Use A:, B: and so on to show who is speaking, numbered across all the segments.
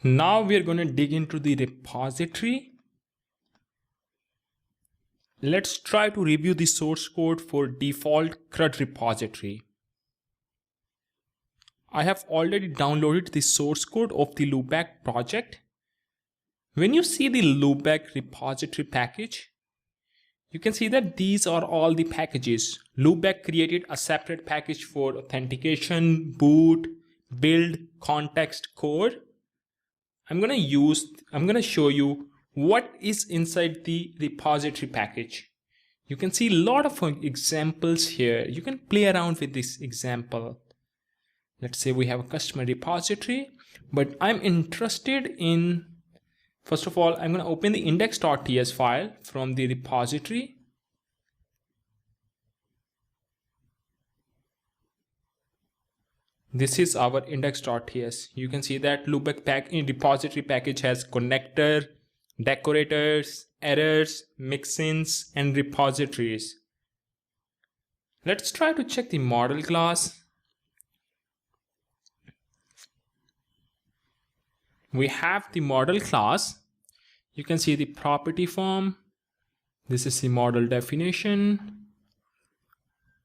A: Now we're going to dig into the repository. Let's try to review the source code for default CRUD repository. I have already downloaded the source code of the Loopback project. When you see the Loopback repository package, you can see that these are all the packages. Loopback created a separate package for authentication, boot, build, context, core. I'm going to show you what is inside the repository package. You can see a lot of examples here. You can play around with this example. Let's say we have a customer repository, but I'm interested in, first of all, I'm going to open the index.ts file from the repository. This is our index.ts. You can see that Loopback repository package has connector, decorators, errors, mixins, and repositories. Let's try to check the model class. We have the model class. You can see the property form. This is the model definition.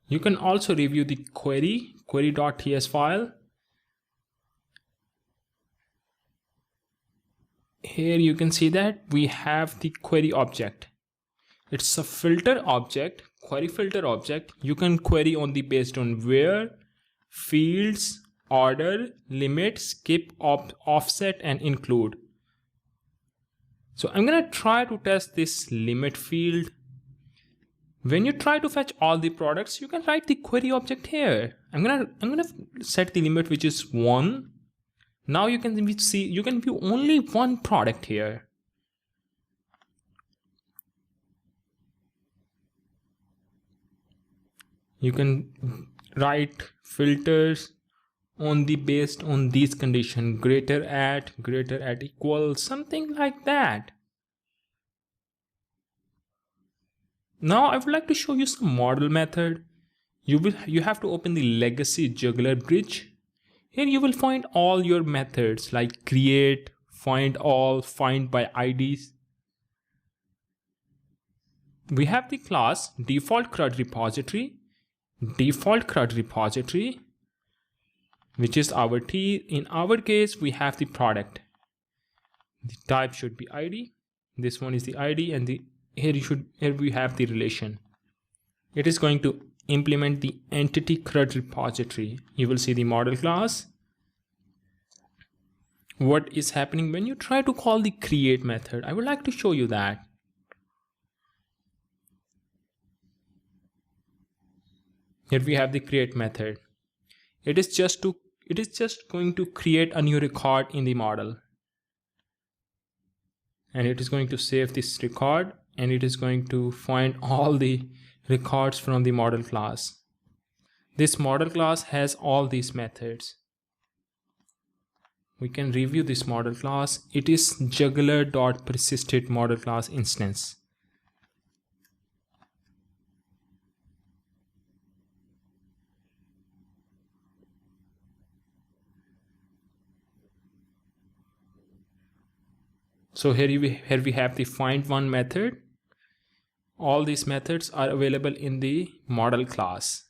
A: You can also review the query.ts file. Here you can see that we have the query object. It's a filter object, query filter object. You can query on the based on where, fields, order, limit, skip, offset, and include. So I'm going to try to test this limit field. When you try to fetch all the products, you can write the query object here. I'm gonna set the limit, which is 1. Now you can view only one product here. You can write filters based on these conditions, greater at equal, something like that. Now I would like to show you some model method. You have to open the legacy juggler bridge. Here you will find all your methods like create, find all, find by IDs. We have the class default CRUD repository, which is our T. In our case, we have the product. The type should be ID. This one is the ID, and here we have the relation. It is going to implement the entity CRUD repository. You will see the model class. What is happening when you try to call the create method? I would like to show you that. Here we have the create method. It is just going to create a new record in the model. And it is going to save this record, and it is going to find all the records from the model class. This model class has all these methods. We can review this model class. It is juggler.persisted model class instance. So here we have the find one method. All these methods are available in the model class.